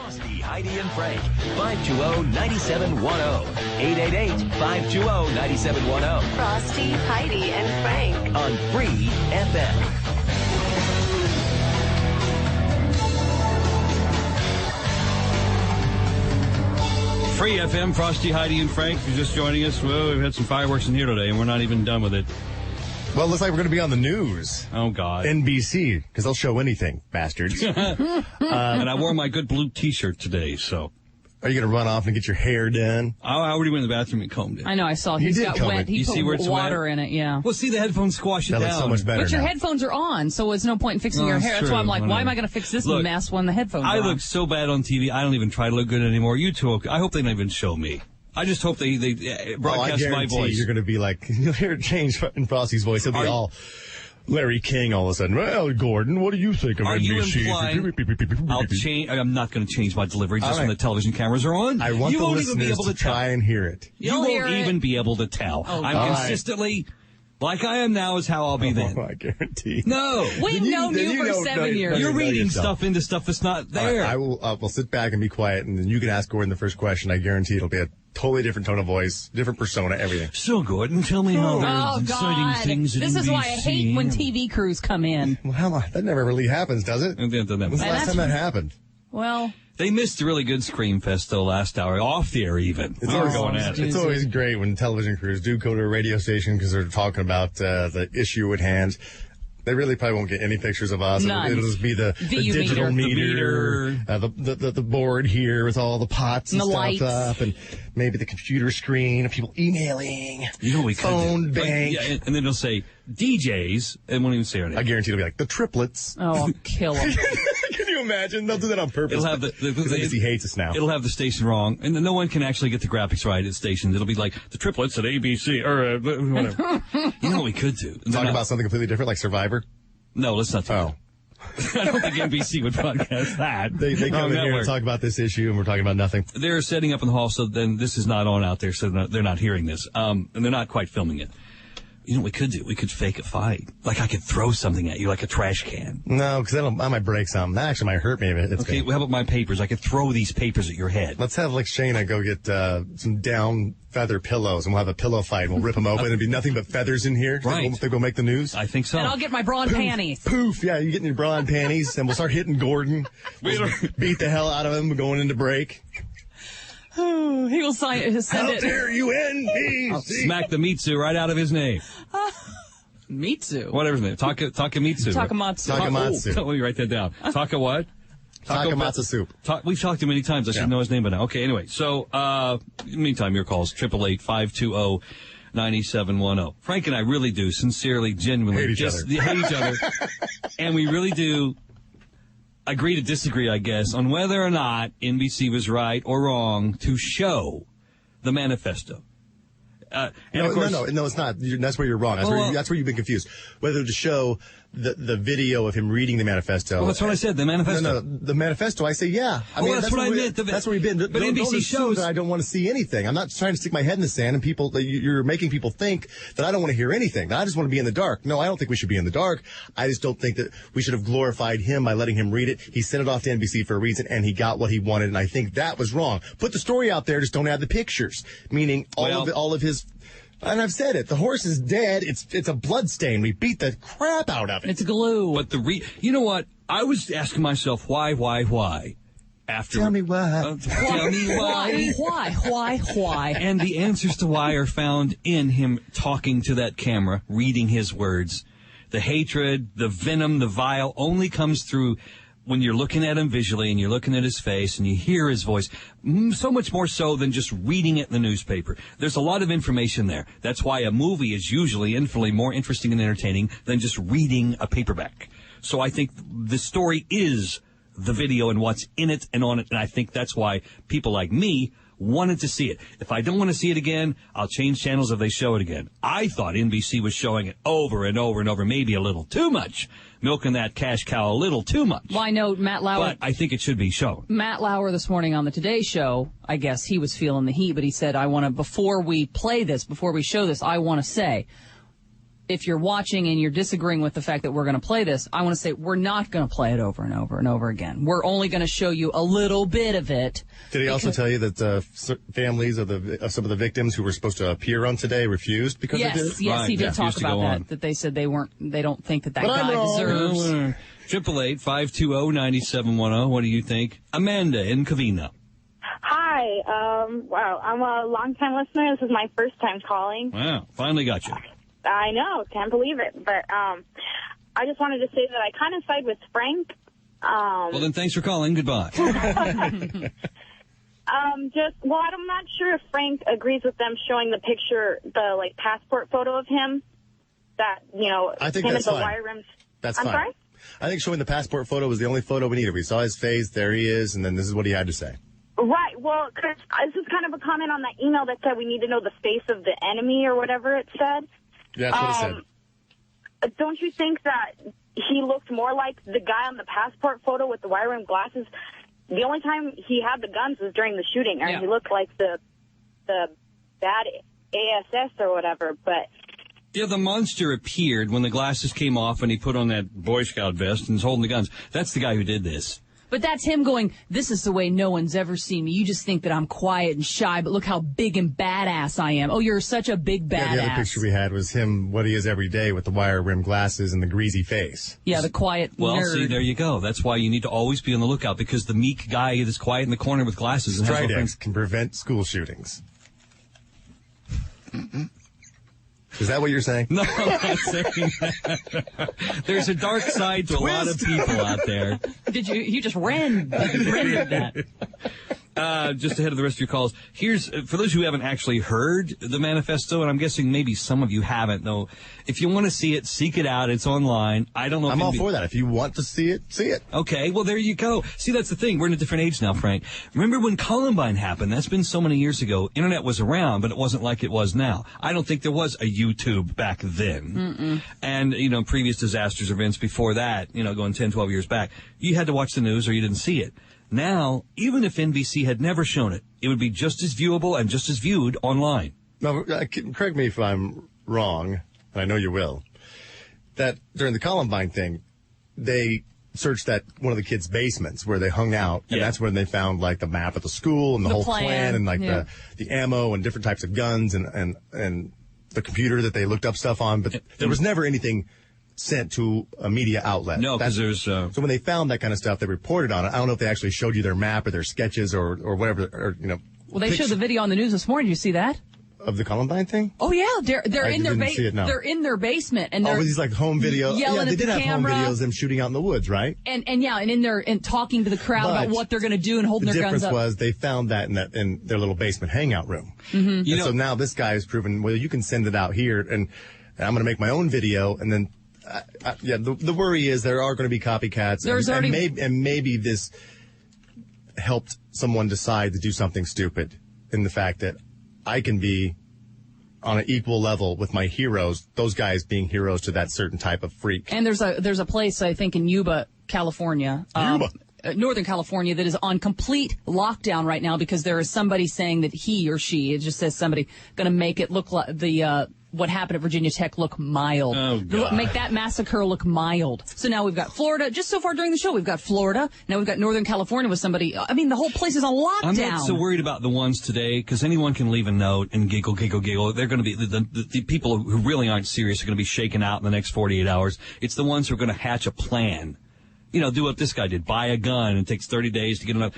Frosty, Heidi, and Frank. 520-9710. 888-520-9710. Frosty, Heidi, and Frank. On Free FM. Free FM, Frosty, Heidi, and Frank. If you're just joining us, well, we've had some fireworks in here today, and we're not even done with it. Well, it looks like we're going to be on the news. Oh, God. NBC, because they'll show anything, bastards. And I wore my good blue T-shirt today, so. Are you going to run off and get your hair done? I already went in the bathroom and combed it. I know, I saw. He's got wet. He put water in it, yeah. Well, see, the headphones squash it down. That looks so much better But your now. headphones are on, so it's no point in fixing your hair. That's why I'm like, why am I going to fix this mess when the headphones are on? I look so bad on TV, I don't even try to look good anymore. You two, I hope they don't even show me. I just hope they broadcast my voice. You're going to be like, you'll hear it change in Frosty's voice. He'll be all Larry King all of a sudden. Well, Gordon, what do you think of NBC? Are you implying I'm not going to change my delivery just when the television cameras are on? I want the listeners to try and hear it. You won't even be able to tell. Oh, I'm consistently, like I am now, is how I'll be then. I guarantee. No. We've known you for 7 years. You're reading stuff into stuff that's not there. I will sit back and be quiet, and then you can ask Gordon the first question. I guarantee it'll be a totally different tone of voice, different persona, everything. So, Gordon, tell me how there's exciting things at This NBC. is why I hate when TV crews come in. Well, that never really happens, does it? When's the last time that happened? Well, they missed a really good Scream Fest, though, last hour, off the air even. It's always great when television crews do go to a radio station because they're talking about the issue at hand. They really probably won't get any pictures of us. None. It'll just be the digital meter, the board here with all the pots and the stuff lights up, and maybe the computer screen of people emailing, phone bank. And then they'll say DJs, and won't even say our name. I guarantee it'll be like the triplets. Oh, I'll kill them. Can you imagine? They'll do that on purpose. It'll have he hates us now. It'll have the station wrong, and no one can actually get the graphics right at stations. It'll be like the triplets at ABC or whatever. You know what we could do? Talk about something completely different, like Survivor. No, let's not do that. I don't think NBC would broadcast that. They come in here and talk about this issue, and we're talking about nothing. They're setting up in the hall, so then this is not on out there, so they're not hearing this. And they're not quite filming it. You know what we could do? We could fake a fight. Like I could throw something at you, like a trash can. No, because I might break something. That actually might hurt me. Okay, well, how about my papers? I could throw these papers at your head. Let's have, like, Shayna go get some down feather pillows, and we'll have a pillow fight. We'll rip them open. It'll be nothing but feathers in here. Right. They will make the news. I think so. And I'll get my bra and panties. Poof. Yeah, you get in your bra and panties, and we'll start hitting Gordon. We'll beat the hell out of him going into break. He will send it. How dare you, NBC? I'll smack the Mitsu right out of his name. Mitsu. Whatever his name. Takamitsu. Takamatsu. Let me write that down. Taka what? Takamatsu soup. We've talked to him many times. I should know his name by now. Okay, anyway. So, meantime, your calls, 888-520-9710. Frank and I really do, sincerely, genuinely. Hate each other. And we really do agree to disagree, I guess, on whether or not NBC was right or wrong to show the manifesto. No, it's not. That's where you're wrong. That's where you've been confused. Whether to show the video of him reading the manifesto. Well, that's what I said, the manifesto. No, the manifesto, I say, yeah. That's what I meant. That's where we've been. But don't NBC shows that I don't want to see anything. I'm not trying to stick my head in the sand, and you're making people think that I don't want to hear anything, that I just want to be in the dark. No, I don't think we should be in the dark. I just don't think that we should have glorified him by letting him read it. He sent it off to NBC for a reason, and he got what he wanted, and I think that was wrong. Put the story out there, just don't add the pictures. Meaning all of his... And I've said it. The horse is dead. It's a blood stain. We beat the crap out of it. It's glue. But you know what? I was asking myself, why? After Tell me why. Tell me why. Why? And the answers to why are found in him talking to that camera, reading his words. The hatred, the venom, the vile only comes through when you're looking at him visually and you're looking at his face and you hear his voice, so much more so than just reading it in the newspaper. There's a lot of information there. That's why a movie is usually infinitely more interesting and entertaining than just reading a paperback. So I think the story is the video and what's in it and on it, and I think that's why people like me wanted to see it. If I don't want to see it again, I'll change channels if they show it again. I thought NBC was showing it over and over and over, maybe a little too much, milking that cash cow a little too much. Well, I know Matt Lauer. But I think it should be shown. Matt Lauer this morning on the Today Show, I guess he was feeling the heat, but he said, before we show this, I want to say, if you're watching and you're disagreeing with the fact that we're going to play this, I want to say we're not going to play it over and over and over again. We're only going to show you a little bit of it. Did he also tell you that families of some of the victims who were supposed to appear on today refused because they did it? Yes, right. he did talk about that. That they said they don't think that guy deserves. 888-520-9710. What do you think? Amanda in Covina. Hi. Wow, I'm a long-time listener. This is my first time calling. Wow, finally got you. I know, can't believe it. But I just wanted to say that I kind of side with Frank. Well, then thanks for calling. Goodbye. I'm not sure if Frank agrees with them showing the picture, the passport photo of him. That I think him that's at the fine. wire rims. That's I'm fine. Sorry? I think showing the passport photo was the only photo we needed. We saw his face, there he is, and then this is what he had to say. Right. Well, Chris, this is kind of a comment on that email that said we need to know the face of the enemy or whatever it said. Yeah, that's what it said. Don't you think that he looked more like the guy on the passport photo with the wire rim glasses? The only time he had the guns was during the shooting, and he looked like the bad ASS or whatever. But yeah, the monster appeared when the glasses came off and he put on that Boy Scout vest and was holding the guns. That's the guy who did this. But that's him going, this is the way no one's ever seen me. You just think that I'm quiet and shy, but look how big and badass I am. Oh, you're such a big badass. Yeah, the other picture we had was him, what he is every day with the wire rim glasses and the greasy face. Yeah, the quiet Well, nerd. see, there you go. That's why you need to always be on the lookout, because the meek guy that's quiet in the corner with glasses and has no friends can prevent school shootings. Is that what you're saying? No, I'm not saying that. There's a dark side to a lot of people out there. You just rendered that. Just ahead of the rest of your calls, here's, for those who haven't actually heard the manifesto, and I'm guessing maybe some of you haven't, though, if you want to see it, seek it out. It's online. I don't know if I'm all for that. If you want to see it, see it. Okay, well, there you go. See, that's the thing. We're in a different age now, Frank. Remember when Columbine happened? That's been so many years ago. Internet was around, but it wasn't like it was now. I don't think there was a YouTube back then. And, previous disasters events before that, going 10, 12 years back, you had to watch the news or you didn't see it. Now, even if NBC had never shown it, it would be just as viewable and just as viewed online. Now, correct me if I'm wrong, and I know you will, that during the Columbine thing, they searched one of the kids' basements where they hung out, and that's when they found, the map of the school and the whole plan and, the ammo and different types of guns and the computer that they looked up stuff on, but there was never anything sent to a media outlet. No, because there's... So when they found that kind of stuff, they reported on it. I don't know if they actually showed you their map or their sketches or whatever, or, Well, they showed the video on the news this morning. Did you see that? Of the Columbine thing? Oh, yeah. They're in their basement. They're in their basement. And they're with these, home video. Yelling they at did the have camera. home videos, them shooting out in the woods, right? And in there and talking to the crowd about what they're going to do and holding their guns up. The difference was they found that in their little basement hangout room. Mm-hmm. So now this guy has proven, well, you can send it out here, and I'm going to make my own video, and then the worry is there are going to be copycats, and maybe this helped someone decide to do something stupid in the fact that I can be on an equal level with my heroes, those guys being heroes to that certain type of freak. And there's a place, I think, in Yuba, California. Northern California, that is on complete lockdown right now because there is somebody saying that he or she, it just says somebody, going to make it look like what happened at Virginia Tech look mild. Oh, God. Make that massacre look mild. So now we've got Florida. Just so far during the show, we've got Florida. Now we've got Northern California with somebody. I mean, the whole place is on lockdown. I'm not so worried about the ones today because anyone can leave a note and giggle. They're going to be the people who really aren't serious are going to be shaken out in the next 48 hours. It's the ones who are going to hatch a plan. Do what this guy did, buy a gun, and it takes 30 days to get another.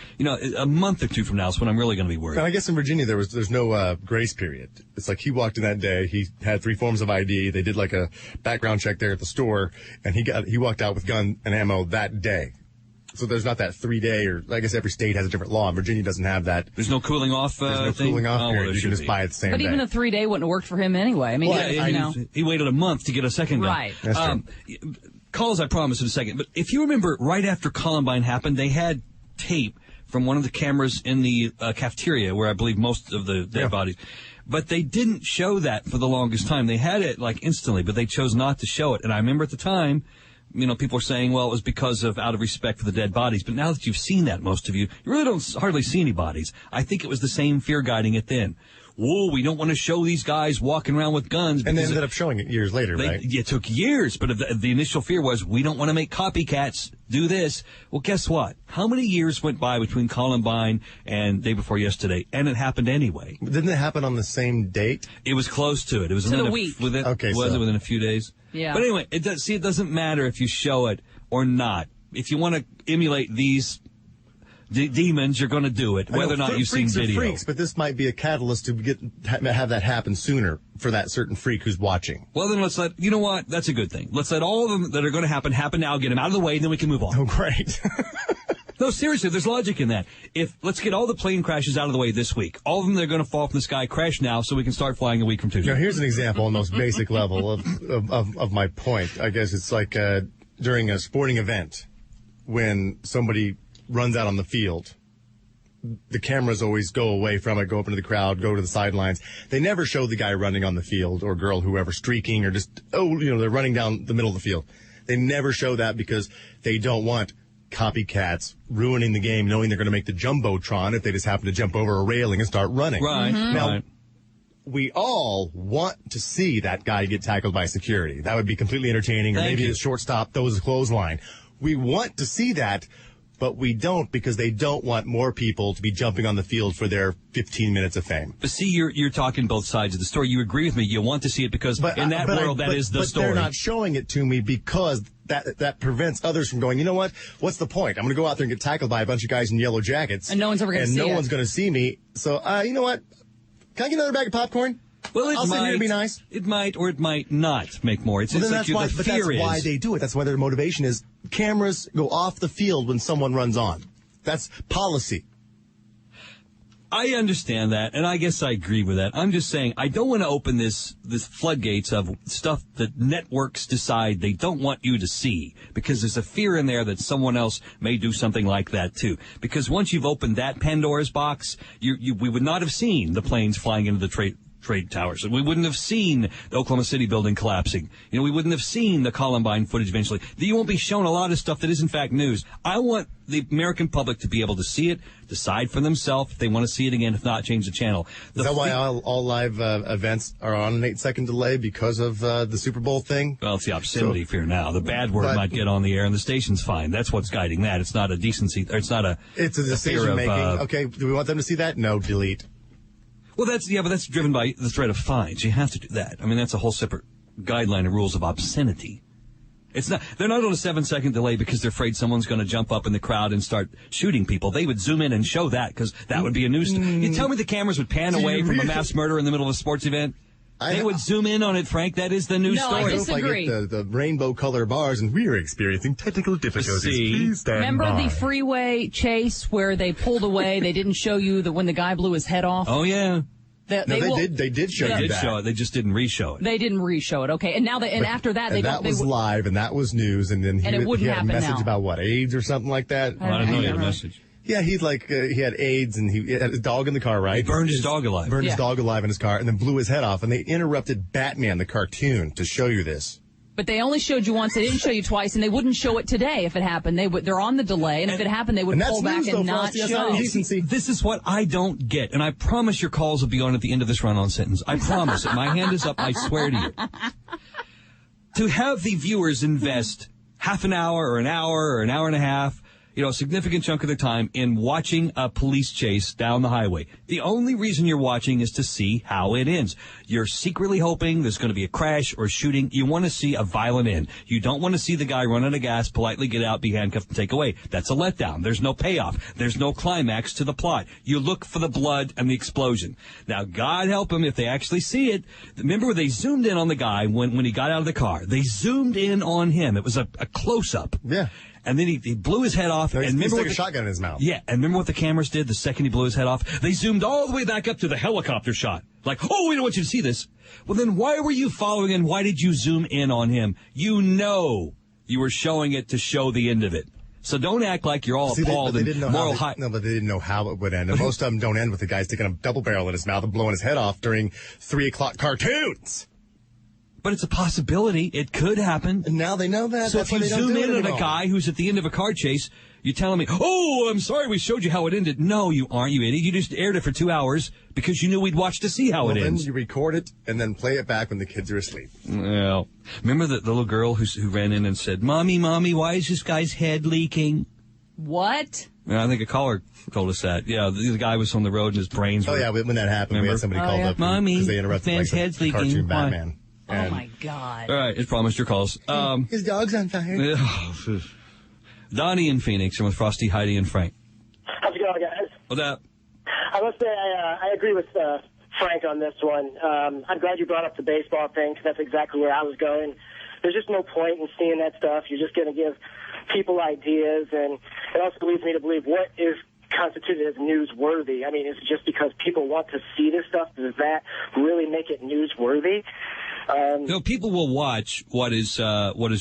A month or two from now is when I'm really going to be worried. And I guess in Virginia there's no grace period. It's like he walked in that day, he had 3 forms of ID, they did a background check there at the store, and he walked out with gun and ammo that day. So there's not that 3-day, or I guess every state has a different law. Virginia doesn't have that. There's no cooling off There's no thing? cooling off period. Well, you can just buy it the same day. But even a 3-day wouldn't have worked for him anyway. I mean, he waited a month to get a second gun. Right. That's true. Calls, I promise, in a second. But if you remember, right after Columbine happened, they had tape from one of the cameras in the cafeteria where I believe most of the dead bodies. But they didn't show that for the longest time. They had it instantly, but they chose not to show it. And I remember at the time, people were saying, well, it was because of out of respect for the dead bodies. But now that you've seen that, most of you really don't hardly see any bodies. I think it was the same fear guiding it then. whoa, we don't want to show these guys walking around with guns. And they ended up showing it years later, right? It took years, but the initial fear was, we don't want to make copycats do this. Well, guess what? How many years went by between Columbine and day before yesterday? And it happened anyway. Didn't it happen on the same date? It was close to it. It was within a week. Was it within a few days? Yeah. But anyway, it doesn't matter if you show it or not. If you want to emulate these demons, you're going to do it, whether or not you've seen video. Freaks, but this might be a catalyst to have that happen sooner for that certain freak who's watching. Well, then you know what? That's a good thing. Let's let all of them that are going to happen now, get them out of the way, and then we can move on. Oh, great. No, seriously, there's logic in that. Let's get all the plane crashes out of the way this week. All of them that are going to fall from the sky crash now so we can start flying a week from Tuesday. Now, here's an example on the most basic level of my point. I guess it's like during a sporting event when somebody runs out on the field. The cameras always go away from it, go up into the crowd, go to the sidelines. They never show the guy running on the field or girl, whoever, streaking or just, they're running down the middle of the field. They never show that because they don't want copycats ruining the game, knowing they're going to make the Jumbotron if they just happen to jump over a railing and start running. Right. Mm-hmm. Now, we all want to see that guy get tackled by security. That would be completely entertaining, or maybe a shortstop throws a clothesline. We want to see that, but we don't because they don't want more people to be jumping on the field for their 15 minutes of fame. But see, you're talking both sides of the story. You agree with me. You want to see it because in that world, that is the story. But they're not showing it to me because that prevents others from going, you know what? What's the point? I'm going to go out there and get tackled by a bunch of guys in yellow jackets. And no one's ever going to see it. And no one's going to see me. So, you know what? Can I get another bag of popcorn? Well, I'll sit here and be nice. It might or it might not make more. It's like that's why they do it. That's why their motivation is cameras go off the field when someone runs on. That's policy. I understand that, and I guess I agree with that. I'm just saying I don't want to open this floodgates of stuff that networks decide they don't want you to see, because there's a fear in there that someone else may do something like that too. Because once you've opened that Pandora's box, we would not have seen the planes flying into the trade towers. We wouldn't have seen the Oklahoma City building collapsing. We wouldn't have seen the Columbine footage eventually. You won't be shown a lot of stuff that is in fact news. I want the American public to be able to see it, decide for themselves if they want to see it again, if not, change the channel. Is that why all live events are on an 8-second delay because of the Super Bowl thing? Well, it's the obscenity fear now. The bad word might get on the air and the station's fine. That's what's guiding that. It's not a decency, or it's not a... It's a decision making. Okay, do we want them to see that? No, delete. Well, but that's driven by the threat of fines. You have to do that. I mean, that's a whole separate guideline and rules of obscenity. They're not on a 7-second delay because they're afraid someone's going to jump up in the crowd and start shooting people. They would zoom in and show that because that would be a news. You tell me the cameras would pan away from a mass murder in the middle of a sports event? They would zoom in on it, Frank. That is the news story. I disagree. I get the rainbow color bars, and we are experiencing technical difficulties. Please stand Remember by. the freeway chase where they pulled away? They didn't show you when the guy blew his head off? Oh, yeah. They did show you that. Show it. They just didn't re-show it. They didn't re-show it. Okay, and after that, that was live, and that was news, and then he had a message about what, AIDS or something like that. I don't know. He had a message. Yeah, he had AIDS, and he had his dog in the car, right? He burned his dog alive. Burned his dog alive in his car, and then blew his head off. And they interrupted Batman, the cartoon, to show you this. But they only showed you once. They didn't show you twice, and they wouldn't show it today if it happened. They're on the delay, and if it happened, they would pull back and not show. This is what I don't get, and I promise your calls will be on at the end of this run-on sentence. I promise it. My hand is up. I swear to you. To have the viewers invest half an hour or an hour and a half, a significant chunk of their time in watching a police chase down the highway. The only reason you're watching is to see how it ends. You're secretly hoping there's going to be a crash or shooting. You want to see a violent end. You don't want to see the guy run out of gas, politely get out, be handcuffed, and take away. That's a letdown. There's no payoff. There's no climax to the plot. You look for the blood and the explosion. Now, God help them if they actually see it. Remember where they zoomed in on the guy when he got out of the car? They zoomed in on him. It was a close-up. Yeah. And then he blew his head off. He stuck a shotgun in his mouth. Yeah, and remember what the cameras did the second he blew his head off? They zoomed all the way back up to the helicopter shot. Like, we don't want you to see this. Well, then why were you following and why did you zoom in on him? You were showing it to show the end of it. So don't act like you're all appalled and moral high. No, but they didn't know how it would end. And most of them don't end with the guy sticking a double barrel in his mouth and blowing his head off during 3 o'clock cartoons. But it's a possibility. It could happen. And now they know that. So if you zoom in on a guy who's at the end of a car chase, You're telling me, oh, I'm sorry we showed you how it ended. No, you aren't, you idiot. You just aired it for 2 hours because you knew we'd watch to see how it ends. Then you record it and then play it back when the kids are asleep. Well, remember the little girl who ran in and said, Mommy, why is this guy's head leaking? What? Yeah, I think a caller told us that. Yeah, the guy was on the road and his brains were... Oh, yeah, when that happened, we had somebody called up because they interrupted man's like, head's the leaking. cartoon Batman. Oh, my God. All right, it's promised your calls. His dog's on fire. Donnie in Phoenix, and with Frosty, Heidi, and Frank. How's it going, guys? What's up? I must say I agree with Frank on this one. I'm glad you brought up the baseball thing because that's exactly where I was going. There's just no point in seeing that stuff. You're just going to give people ideas, and it also leads me to believe what is constituted as newsworthy. I mean, is it just because people want to see this stuff? Does that really make it newsworthy? People will watch what is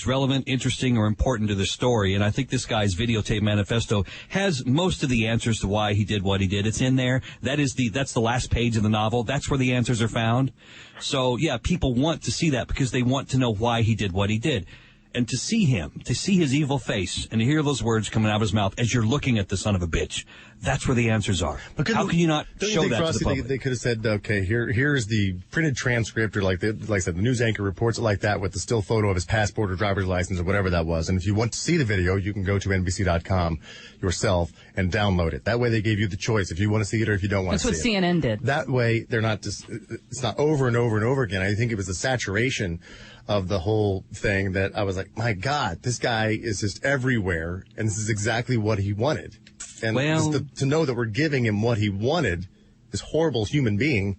relevant, interesting, or important to the story, and I think this guy's videotape manifesto has most of the answers to why he did what he did. It's in there. That's the last page of the novel. That's where the answers are found. So, yeah, people want to see that because they want to know why he did what he did. And to see him, to see his evil face, and to hear those words coming out of his mouth as you're looking at the son of a bitch, that's where the answers are. How can you not show that to the public? They could have said, okay, here's the printed transcript, or like I said, the news anchor reports it like that with the still photo of his passport or driver's license or whatever that was. And if you want to see the video, you can go to NBC.com yourself and download it. That way they gave you the choice if you want to see it or if you don't want to see it. That's what CNN did. That way they're not just, it's not over and over and over again. I think it was the saturation of the whole thing that I was like, my God, this guy is just everywhere, and this is exactly what he wanted. And just to know that we're giving him what he wanted, this horrible human being,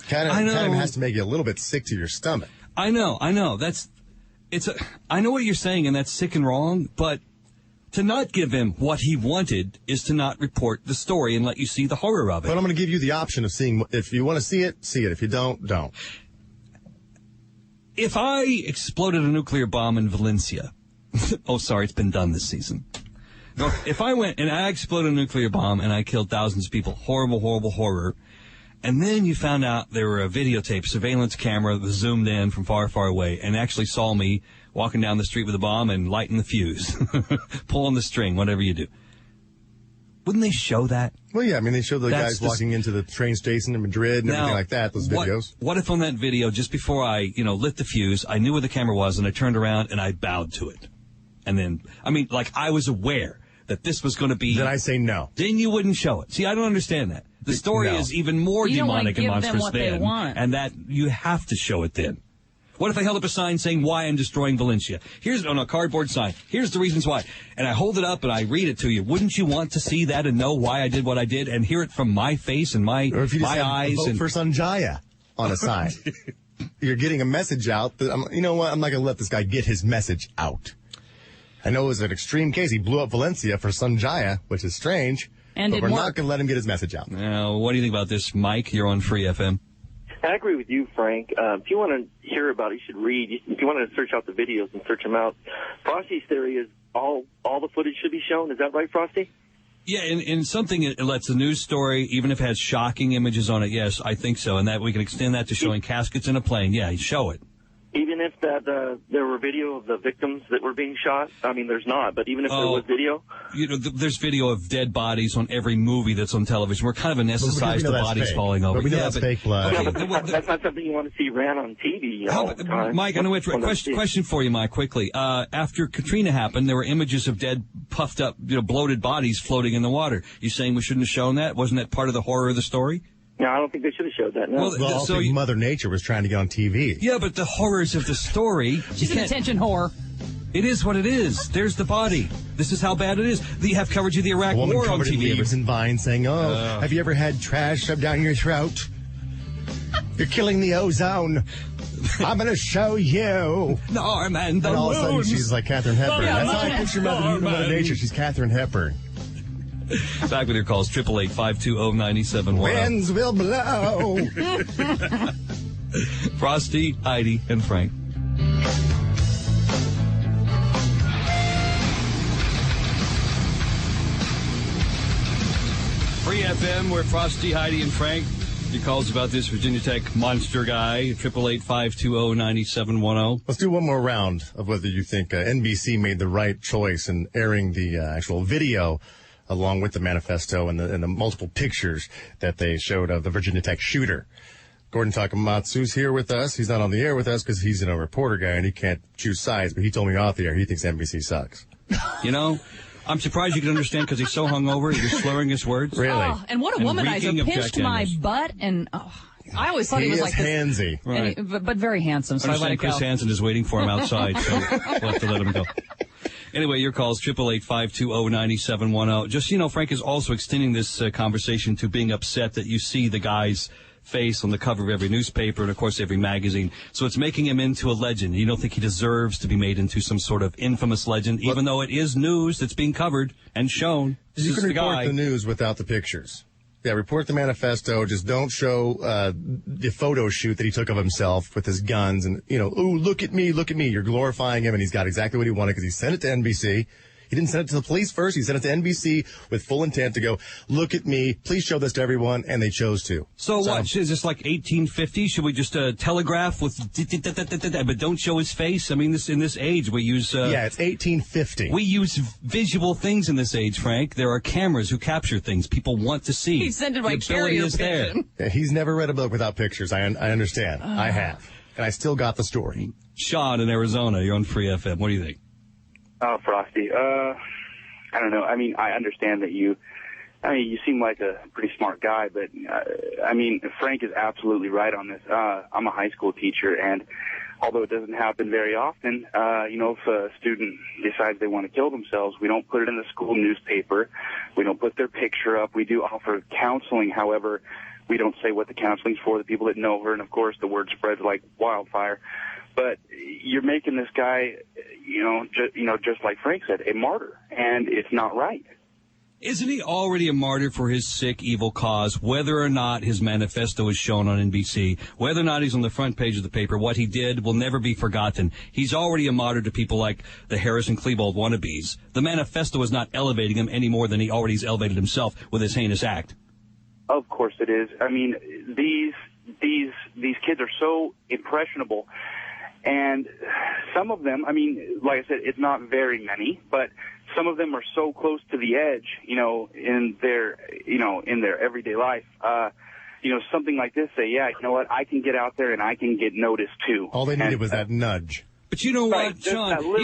kind of has to make you a little bit sick to your stomach. I know. I know what you're saying, and that's sick and wrong, but to not give him what he wanted is to not report the story and let you see the horror of it. But I'm going to give you the option of seeing, if you want to see it, see it. If you don't, don't. If I exploded a nuclear bomb in Valencia, oh, sorry, it's been done this season. No, if I went and I exploded a nuclear bomb and I killed thousands of people, horrible, horrible horror, and then you found out there were a videotape, surveillance camera that was zoomed in from far, far away and actually saw me walking down the street with a bomb and lighting the fuse, pulling the string, whatever you do. Wouldn't they show that? Well, yeah. I mean, they showed the guys walking into the train station in Madrid and everything like that, those videos. What if on that video, just before I, lit the fuse, I knew where the camera was and I turned around and I bowed to it? And then, I was aware that this was going to be... Then I say no. Then you wouldn't show it. See, I don't understand that. The story is even more demonic and monstrous then. And that you have to show it then. What if I held up a sign saying why I'm destroying Valencia? Here's on a cardboard sign. Here's the reasons why. And I hold it up and I read it to you. Wouldn't you want to see that and know why I did what I did and hear it from my face and my eyes? Vote for Sanjaya on a sign. You're getting a message out. You know what? I'm not going to let this guy get his message out. I know it was an extreme case. He blew up Valencia for Sanjaya, which is strange. But we're not going to let him get his message out. Now, what do you think about this, Mike? You're on Free FM. I agree with you, Frank. If you want to hear about it, you should read. If you want to search out the videos and search them out, Frosty's theory is all the footage should be shown. Is that right, Frosty? Yeah, in something it lets a news story, even if it has shocking images on it, yes, I think so. And that we can extend that to showing caskets in a plane. Yeah, show it. Even if there were video of the victims that were being shot? I mean, there's not, but even if there was video? There's video of dead bodies on every movie that's on television. We're kind of anesthetized the bodies falling over. But we know that's fake blood. Okay, that's not something you want to see ran on TV all the time. Mike, I know it's question for you, Mike, quickly. After Katrina happened, there were images of dead, puffed up, bloated bodies floating in the water. You saying we shouldn't have shown that? Wasn't that part of the horror of the story? No, I don't think they should have showed that. No. Well, so Mother Nature was trying to get on TV. Yeah, but the horrors of the story... Just an attention whore. It is what it is. There's the body. This is how bad it is. You have coverage of the Iraq War on TV. A woman covered in leaves and vines saying, have you ever had trash shoved down your throat? You're killing the ozone. I'm going to show you. Norm and the And all of a sudden moon. she's like Katharine Hepburn. That's how I picture Mother Nature. She's Katharine Hepburn. Back with your calls, 888-520-9710. Winds will blow. Frosty, Heidi, and Frank. Free FM, we're Frosty, Heidi, and Frank. Your calls about this Virginia Tech monster guy, 888-520-9710. Let's do one more round of whether you think NBC made the right choice in airing the actual video along with the manifesto and the multiple pictures that they showed of the Virginia Tech shooter. Gordon Takamatsu's here with us. He's not on the air with us because he's a reporter guy and he can't choose sides, but he told me off the air he thinks NBC sucks. You know, I'm surprised you can understand because he's so hungover, he's slurring his words. Really? Oh, and what a womanizer. Pinched my butt and... I always thought he was like this. Handsy. Right. But very handsome, so I let it go. Chris Hansen is waiting for him outside, so we'll have to let him go. Anyway, your calls, 888-520-9710. Just, Frank is also extending this conversation to being upset that you see the guy's face on the cover of every newspaper and, of course, every magazine. So it's making him into a legend. You don't think he deserves to be made into some sort of infamous legend, even though it is news that's being covered and shown. You can report the news without the pictures. Yeah, report the manifesto. Just don't show the photo shoot that he took of himself with his guns and, ooh, look at me, look at me. You're glorifying him, and he's got exactly what he wanted because he sent it to NBC. He didn't send it to the police first. He sent it to NBC with full intent to go, look at me, please show this to everyone, and they chose to. So what? Is this like 1850? Should we just telegraph with but don't show his face? I mean, in this age, we use... yeah, it's 1850. We use visual things in this age, Frank. There are cameras who capture things people want to see. He sent it by the ability carrier is there. Yeah, he's never read a book without pictures. I understand. I have. And I still got the story. Sean in Arizona, you're on Free FM. What do you think? Oh, Frosty. I don't know. I mean, I understand that you seem like a pretty smart guy, but, Frank is absolutely right on this. I'm a high school teacher, and although it doesn't happen very often, if a student decides they want to kill themselves, we don't put it in the school newspaper. We don't put their picture up. We do offer counseling. However, we don't say what the counseling's for, the people that know her, and, of course, the word spreads like wildfire. But you're making this guy, just like Frank said, a martyr, and it's not right. Isn't he already a martyr for his sick, evil cause, whether or not his manifesto is shown on NBC, whether or not he's on the front page of the paper? What he did will never be forgotten. He's already a martyr to people like the Harrison Klebold wannabes. The manifesto is not elevating him any more than he already has elevated himself with his heinous act. Of course it is. I mean, these kids are so impressionable. And some of them, I mean, like I said, it's not very many, but some of them are so close to the edge, in their everyday life. Something like this, say, yeah, you know what, I can get out there and I can get noticed too. All they needed was that nudge. But you know right, what, Sean,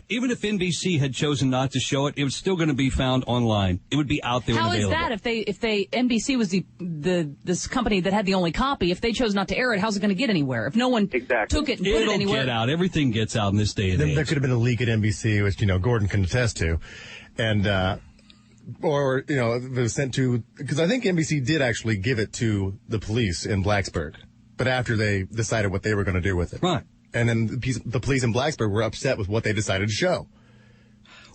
even if NBC had chosen not to show it, it was still going to be found online. It would be out there and available. How is that? If NBC was this company that had the only copy, if they chose not to air it, how's it going to get anywhere? If no one took it and put it anywhere. It'll get out. Everything gets out in this day and age. There could have been a leak at NBC, which, Gordon can attest to. And, or, if it was sent to, because I think NBC did actually give it to the police in Blacksburg, but after they decided what they were going to do with it. Right. And then the police in Blacksburg were upset with what they decided to show.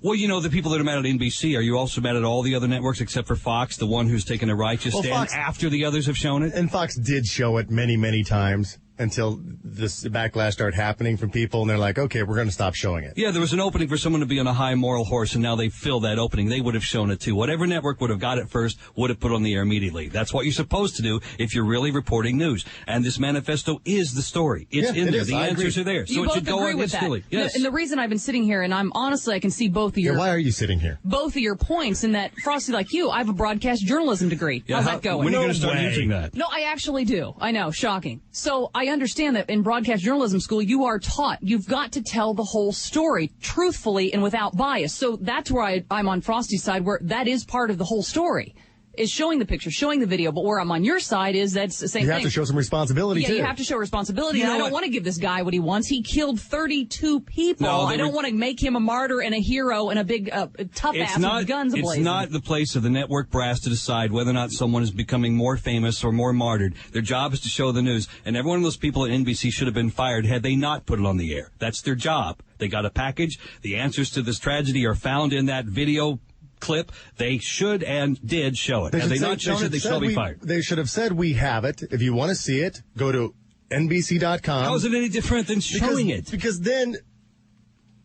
Well, the people that are mad at NBC, are you also mad at all the other networks except for Fox, the one who's taken a righteous stand Fox, after the others have shown it? And Fox did show it many, many times until this backlash started happening from people, and they're like, okay, we're going to stop showing it. Yeah, there was an opening for someone to be on a high moral horse, and now they filled that opening. They would have shown it, too. Whatever network would have got it first would have put on the air immediately. That's what you're supposed to do if you're really reporting news. And this manifesto is the story. It's in there. The answers are there. So it should go on instantly. Yes. And the reason I've been sitting here, and I can see both of your... why are you sitting here? Both of your points in that, Frosty, like you, I have a broadcast journalism degree. Yeah, How's that going? When are you going to start using that? No, I actually do. I know, shocking. So I understand that in broadcast journalism school, you are taught you've got to tell the whole story truthfully and without bias. So that's where I'm on Frosty's side, where that is part of the whole story, is showing the picture, showing the video. But where I'm on your side is that's the same thing. You have to show some responsibility, too. Yeah, you have to show responsibility. And I don't want to give this guy what he wants. He killed 32 people. No, I don't want to make him a martyr and a hero and a big tough ass with guns ablazing. It's not the place of the network brass to decide whether or not someone is becoming more famous or more martyred. Their job is to show the news. And every one of those people at NBC should have been fired had they not put it on the air. That's their job. They got a package. The answers to this tragedy are found in that video clip. They should and did show it. Had they not shown it, they shall be fired. They should have said, we have it. If you want to see it, go to NBC.com. How is it any different than showing it? Because then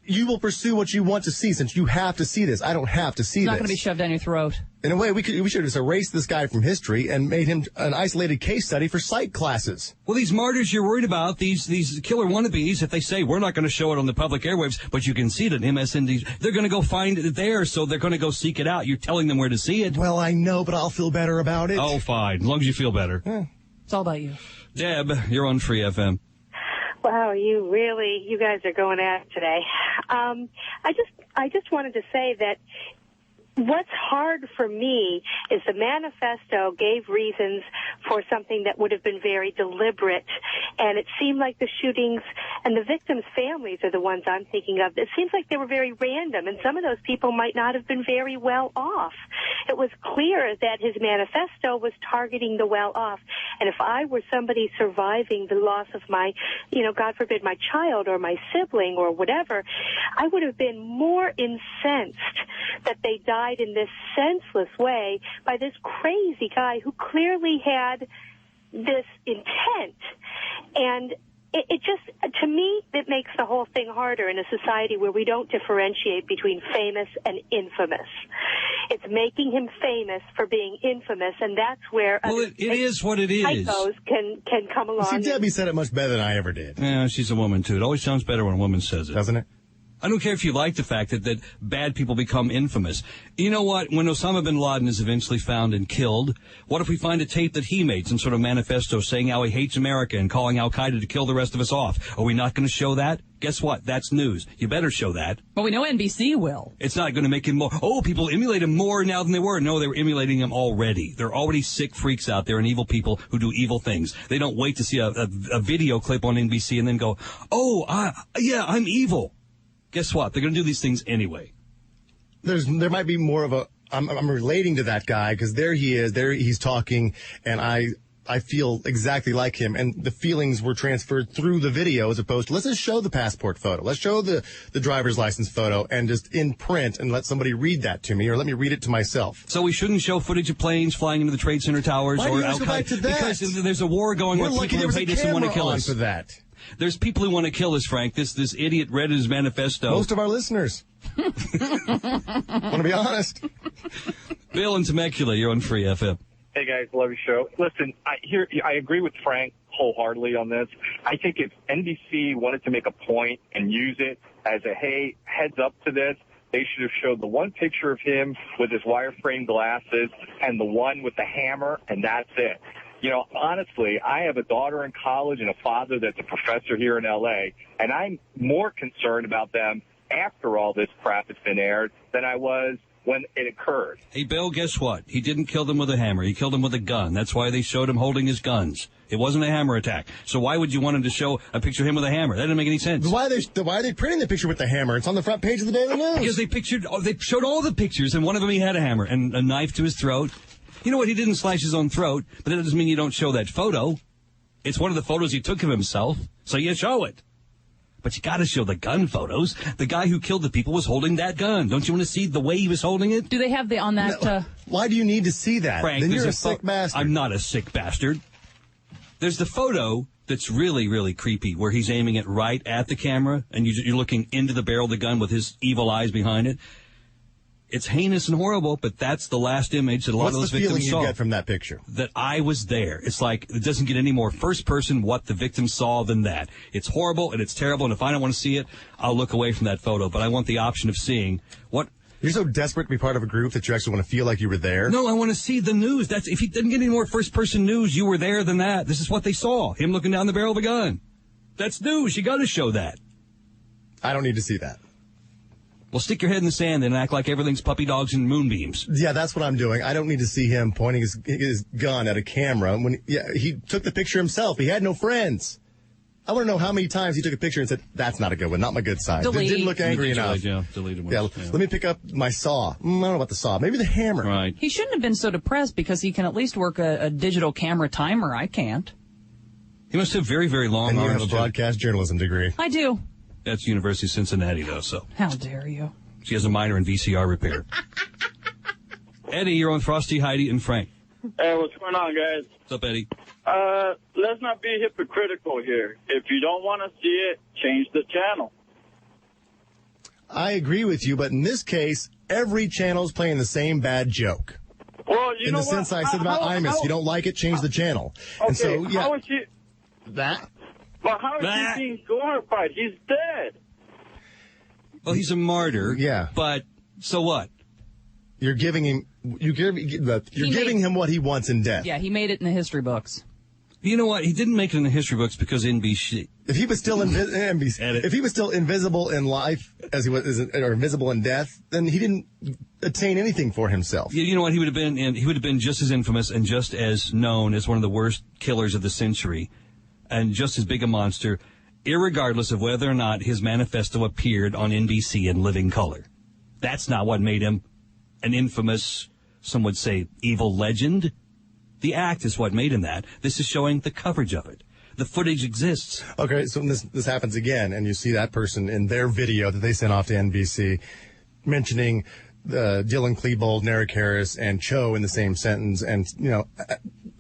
you will pursue what you want to see since you have to see this. I don't have to see this. It's not going to be shoved down your throat. In a way, we should have just erased this guy from history and made him an isolated case study for psych classes. Well, these martyrs you're worried about, these killer wannabes, if they say we're not going to show it on the public airwaves, but you can see it at MSNBC, they're going to go find it there, so they're going to go seek it out. You're telling them where to see it. Well, I know, but I'll feel better about it. Oh, fine. As long as you feel better. It's all about you. Deb, you're on Free FM. Wow, you guys are going at it today. I just wanted to say that what's hard for me is the manifesto gave reasons for something that would have been very deliberate, and it seemed like the shootings and the victims' families are the ones I'm thinking of. It seems like they were very random, and some of those people might not have been very well off. It was clear that his manifesto was targeting the well off, and if I were somebody surviving the loss of my, God forbid, my child or my sibling or whatever, I would have been more incensed that they died in this senseless way by this crazy guy who clearly had this intent. And it just, to me, it makes the whole thing harder in a society where we don't differentiate between famous and infamous. It's making him famous for being infamous, and that's where it is what it is. Psychos can come along. See, Debbie said it much better than I ever did. Yeah, she's a woman, too. It always sounds better when a woman says it. Doesn't it? I don't care if you like the fact that bad people become infamous. You know what? When Osama bin Laden is eventually found and killed, what if we find a tape that he made, some sort of manifesto saying how he hates America and calling Al-Qaeda to kill the rest of us off? Are we not going to show that? Guess what? That's news. You better show that. Well, we know NBC will. It's not going to make him more. Oh, people emulate him more now than they were. No, they were emulating him already. There are already sick freaks out there and evil people who do evil things. They don't wait to see a video clip on NBC and then go, I'm evil. Guess what? They're going to do these things anyway. There might be more of a. I'm relating to that guy because there he is. There he's talking, and I feel exactly like him. And the feelings were transferred through the video as opposed to let's just show the passport photo. Let's show the driver's license photo and just in print and let somebody read that to me or let me read it to myself. So we shouldn't show footage of planes flying into the Trade Center towers Why or do you go back to that? Because there's a war going We're where lucky people there who was a hate us and want to camera kill on us. for that. There's people who want to kill us, Frank. This idiot read his manifesto. Most of our listeners. Want to be honest? Bill in Temecula, you're on Free FM. Hey guys, love your show. Listen, I agree with Frank wholeheartedly on this. I think if NBC wanted to make a point and use it as a, hey, heads up to this, they should have showed the one picture of him with his wireframe glasses and the one with the hammer, and that's it. Honestly, I have a daughter in college and a father that's a professor here in L.A., and I'm more concerned about them after all this crap has been aired than I was when it occurred. Hey, Bill, guess what? He didn't kill them with a hammer. He killed them with a gun. That's why they showed him holding his guns. It wasn't a hammer attack. So why would you want him to show a picture of him with a hammer? That doesn't make any sense. Why are they printing the picture with the hammer? It's on the front page of the Daily News. Because they showed all the pictures, and one of them he had a hammer and a knife to his throat. You know what? He didn't slash his own throat, but that doesn't mean you don't show that photo. It's one of the photos he took of himself, so you show it. But you got to show the gun photos. The guy who killed the people was holding that gun. Don't you want to see the way he was holding it? Do they have on that? No. Why do you need to see that? Frank, then you're a sick bastard. I'm not a sick bastard. There's the photo that's really, really creepy, where he's aiming it right at the camera, and you're looking into the barrel of the gun with his evil eyes behind it. It's heinous and horrible, but that's the last image that a lot of those victims saw. What's the feeling you get from that picture? That I was there. It's like, it doesn't get any more first person what the victim saw than that. It's horrible and it's terrible, and if I don't want to see it, I'll look away from that photo. But I want the option of seeing what... You're so desperate to be part of a group that you actually want to feel like you were there? No, I want to see the news. If he didn't get any more first person news, you were there than that. This is what they saw. Him looking down the barrel of a gun. That's news. You got to show that. I don't need to see that. Well, stick your head in the sand and act like everything's puppy dogs and moonbeams. Yeah, that's what I'm doing. I don't need to see him pointing his gun at a camera. He took the picture himself. He had no friends. I want to know how many times he took a picture and said, that's not a good one, not my good side. Delete. Didn't look angry enough. Deleted one. Yeah, let me pick up my saw. I don't know about the saw. Maybe the hammer. Right. He shouldn't have been so depressed because he can at least work a digital camera timer. I can't. He must have very, very long and arms. You have a broadcast journalism degree. I do. That's University of Cincinnati, though, so. How dare you? She has a minor in VCR repair. Eddie, you're on Frosty, Heidi, and Frank. Hey, what's going on, guys? What's up, Eddie? Let's not be hypocritical here. If you don't want to see it, change the channel. I agree with you, but in this case, every channel is playing the same bad joke. Well, you in know the sense what? I said about Imus, you don't like it, change the channel. Okay, and so, yeah. how is he? That? Well, how is he being glorified? He's dead. Well, he's a martyr. Yeah. But so what? You're giving him him what he wants in death. Yeah, he made it in the history books. You know what? He didn't make it in the history books because NBC. If he was still if he was still invisible in life as he was, or invisible in death, then he didn't attain anything for himself. You know what? He would have been just as infamous and just as known as one of the worst killers of the century, and just as big a monster, irregardless of whether or not his manifesto appeared on NBC in living color. That's not what made him an infamous, some would say, evil legend. The act is what made him that. This is showing the coverage of it. The footage exists. Okay, so this happens again, and you see that person in their video that they sent off to NBC mentioning Dylan Klebold, Eric Harris, and Cho in the same sentence, and,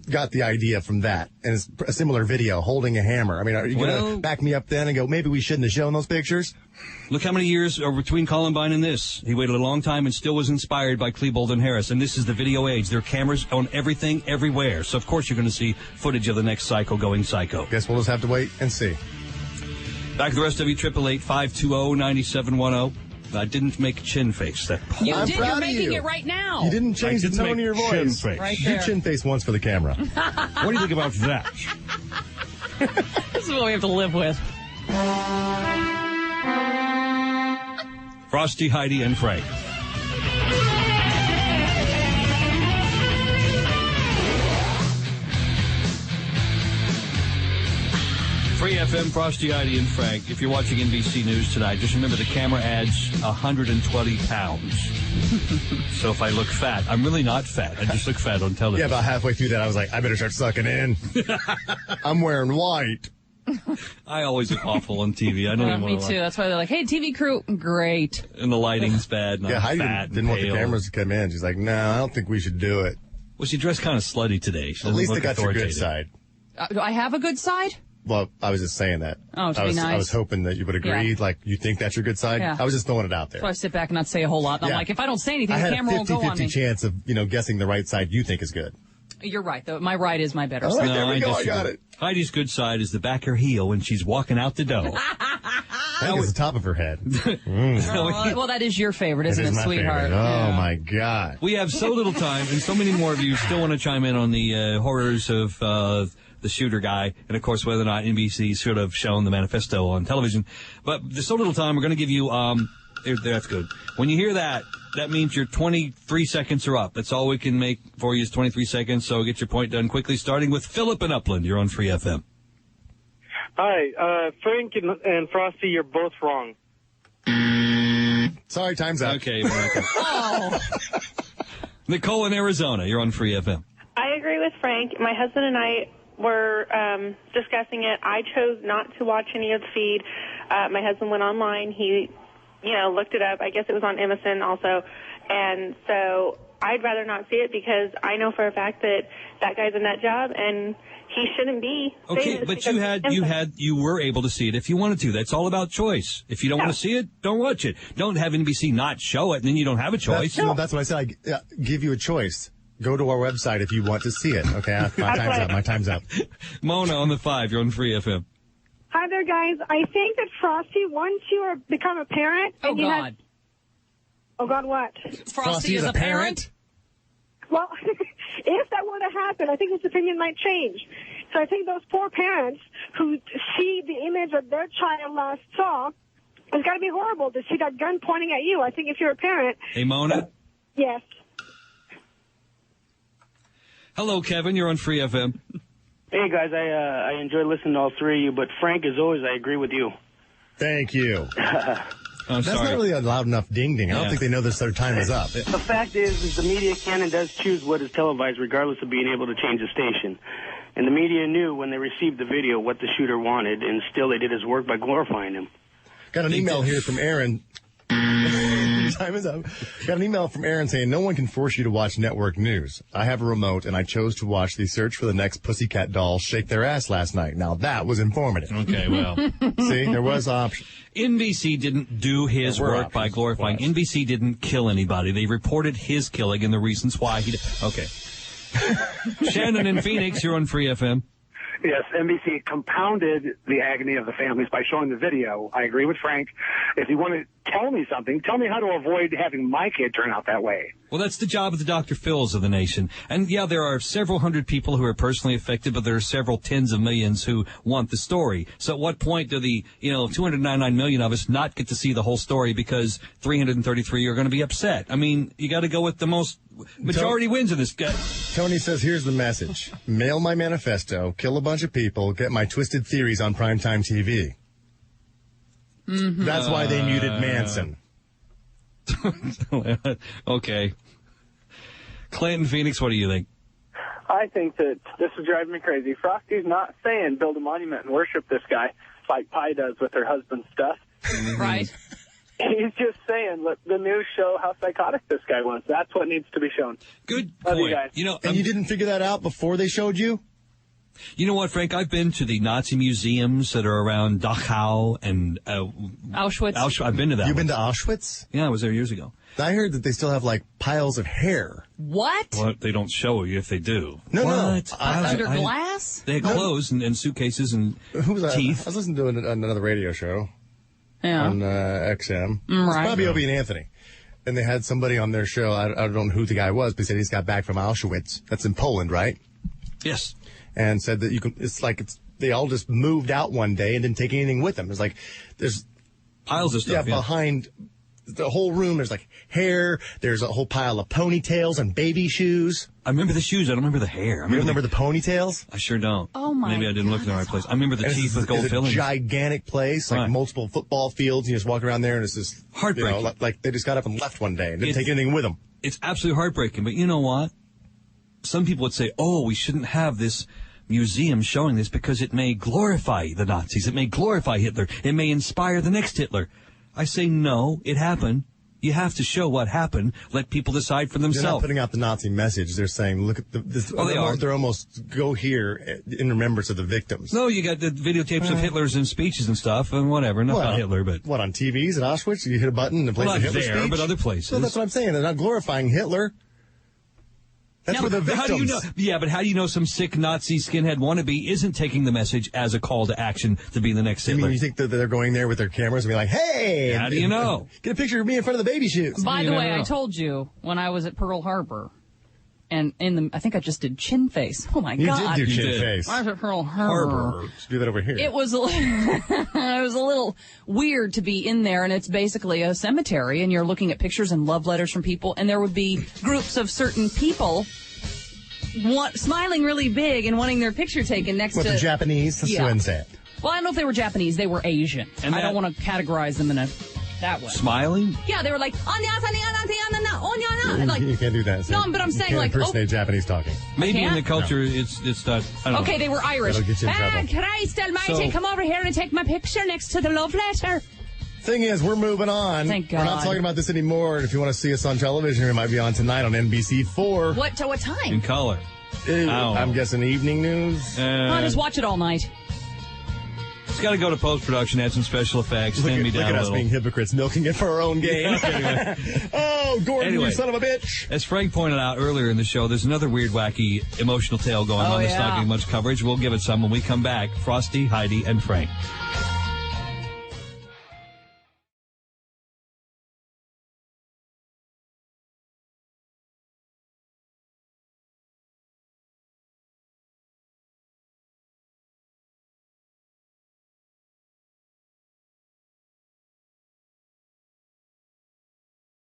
got the idea from that. And it's a similar video, holding a hammer. I mean, are you going to back me up then and go, maybe we shouldn't have shown those pictures? Look how many years are between Columbine and this. He waited a long time and still was inspired by Klebold and Harris. And this is the video age. There are cameras on everything, everywhere. So, of course, you're going to see footage of the next psycho going psycho. Guess we'll just have to wait and see. Back to the rest of you, 888-520-9710. I didn't make chin face. You did. You're making it right now. You didn't change the tone of your voice. Chin face. Right there. You chin face once for the camera. What do you think about that? This is what we have to live with. Frosty, Heidi, and Frank. Free FM, Frosty, Heidi, and Frank. If you're watching NBC News tonight, just remember the camera adds 120 pounds. So if I look fat, I'm really not fat. I just look fat on television. Yeah, about halfway through that, I was like, I better start sucking in. I'm wearing white. I always look awful on TV. I don't even me too. That's why they're like, hey, TV crew, great. And the lighting's bad. And Yeah, I'm Heidi fat didn't want the pale. cameras to come in. She's like, no, I don't think we should do it. Well, she dressed kind of slutty today. She At least they doesn't look got your good authoritative. side. Do I have a good side? Well, I was just saying that. Oh, to I be was, nice. I was hoping that you would agree. Yeah. Like, you think that's your good side? Yeah. I was just throwing it out there. So I sit back and not say a whole lot. I'm Yeah. like, if I don't say anything, I the had camera a won't go on 50-50 me. chance of, guessing the right side you think is good. You're right, though. My right is my better Oh, side. there we go. I got disagree. it. Heidi's good side is the back of her heel when she's walking out the door. I think it's the top of her head. Well, that is your favorite, isn't It it, is my sweetheart? favorite. Oh, Yeah. my God. We have so little time, and so many more of you still want to chime in on the horrors of the shooter guy, and of course whether or not NBC should have shown the manifesto on television. But there's so little time, we're going to give you, that's good. When you hear that, that means your 23 seconds are up. That's all we can make for you is 23 seconds, so get your point done quickly, starting with Philip in Upland. You're on Free FM. Hi, Frank and Frosty, you're both wrong. Sorry, time's up. Okay. Nicole in Arizona, you're on Free FM. I agree with Frank. My husband and I were discussing it. I chose not to watch any of the feed. My husband went online. He, looked it up. I guess it was on MSN also. And so I'd rather not see it because I know for a fact that that guy's a nut job and he shouldn't be. Okay, but you were able to see it if you wanted to. That's all about choice. If you don't want to see it, don't watch it. Don't have NBC not show it, and then you don't have a choice. That's what I said. I give you a choice. Go to our website if you want to see it. Okay, my time's up. Mona on the 5, you're on Free FM. Hi there, guys. I think that Frosty, once you become a parent, and you have... Oh, God, what? Frosty is a parent? Well, if that were to happen, I think his opinion might change. So I think those poor parents who see the image that their child last saw, it's got to be horrible to see that gun pointing at you. I think if you're a parent... Hey, Mona? Yes. Hello, Kevin. You're on Free FM. Hey, guys. I enjoy listening to all three of you, but Frank, as always, I agree with you. Thank you. I'm That's sorry. not really a loud enough ding-ding. I don't think they know their time is up. The fact is the media can and does choose what is televised regardless of being able to change the station. And the media knew when they received the video what the shooter wanted, and still they did his work by glorifying him. Got an email here from Aaron. time is up. Got an email from Aaron saying, no one can force you to watch network news. I have a remote, and I chose to watch the Search for the Next Pussycat Doll shake their ass last night. Now, that was informative. Okay, well. See, there was option. NBC didn't do his work by glorifying. NBC didn't kill anybody. They reported his killing and the reasons why he did. Okay. Shannon in Phoenix, you're on Free FM. Yes, NBC compounded the agony of the families by showing the video. I agree with Frank. If you want to tell me something, tell me how to avoid having my kid turn out that way. Well, that's the job of the Dr. Phils of the nation. And, yeah, there are several hundred people who are personally affected, but there are several tens of millions who want the story. So at what point do the, 299 million of us not get to see the whole story because 333 are going to be upset? I mean, you got to go with the most majority wins in this guy. Tony says, here's the message. Mail my manifesto, kill a bunch of people, get my twisted theories on primetime TV. Mm-hmm. That's why they muted Manson. Okay. Clinton, Phoenix, what do you think? I think that this is driving me crazy. Frosty's not saying build a monument and worship this guy like Pi does with her husband's stuff. Right. He's just saying, let the news show how psychotic this guy was. That's what needs to be shown. Good Love point. you guys. And you didn't figure that out before they showed you? You know what, Frank? I've been to the Nazi museums that are around Dachau and Auschwitz. I've been to that. You've been to Auschwitz? Yeah, I was there years ago. I heard that they still have, piles of hair. What? Well, they don't show you if they do. No. Under glass? They had clothes and suitcases and teeth. I was listening to another radio show on XM. Right. It's probably Opie and Anthony. And they had somebody on their show, I don't know who the guy was, but he said he just got back from Auschwitz. That's in Poland, right? Yes. And said that they all just moved out one day and didn't take anything with them. It's like there's piles of stuff. Yeah, behind the whole room there's hair. There's a whole pile of ponytails and baby shoes. I remember the shoes. I don't remember the hair. You remember the ponytails? I sure don't. Oh my! Maybe I didn't look in the right place. I remember the teeth with gold fillings. It's a gigantic place, multiple football fields. You just walk around there and it's just heartbreaking. Like they just got up and left one day and didn't take anything with them. It's absolutely heartbreaking. But you know what? Some people would say, "Oh, we shouldn't have this museum showing this because it may glorify the Nazis. It may glorify Hitler. It may inspire the next Hitler." I say, no, it happened. You have to show what happened. Let people decide for themselves. They're not putting out the Nazi message. They're saying, look at this. Oh, they are. They're almost go here in remembrance of the victims. No, you got the videotapes of Hitler's and speeches and stuff and whatever. Not Hitler, but. What, on TVs at Auschwitz? You hit a button and it plays the Hitler speech? Not there, but other places. Well, that's what I'm saying. They're not glorifying Hitler. That's for the victims. How do you know? Yeah, but how do you know some sick Nazi skinhead wannabe isn't taking the message as a call to action to be the next Hitler? I mean, you think that they're going there with their cameras and be like, hey! How do you know? Get a picture of me in front of the baby shoes. By the way, I told you when I was at Pearl Harbor, and I think I just did chin face. Oh, my God. You did do chin face. I was at Pearl Harbor. Let's do that over here. It was a little weird to be in there, and it's basically a cemetery, and you're looking at pictures and love letters from people, and there would be groups of certain people smiling really big and wanting their picture taken next to... the Japanese? That's what I'm saying. Well, I don't know if they were Japanese. They were Asian. And I don't want to categorize them in that way. Smiling? Yeah, they were like... Like, you can't do that. No, but I'm saying you can't impersonate Japanese talking. Maybe in the culture it's not... I don't know. They were Irish. That'll get you in trouble. Christ almighty, come over here and take my picture next to the love letter. Thing is, we're moving on. Thank God. We're not talking about this anymore. If you want to see us on television, it might be on tonight on NBC4. What time? In color. I'm guessing evening news. I'll just watch it all night. It's got to go to post-production, add some special effects, stand me down a little. Look at us being hypocrites, milking it for our own gain. Oh, Gordon, you son of a bitch. As Frank pointed out earlier in the show, there's another weird, wacky, emotional tale going on that's not getting much coverage. We'll give it some when we come back. Frosty, Heidi, and Frank.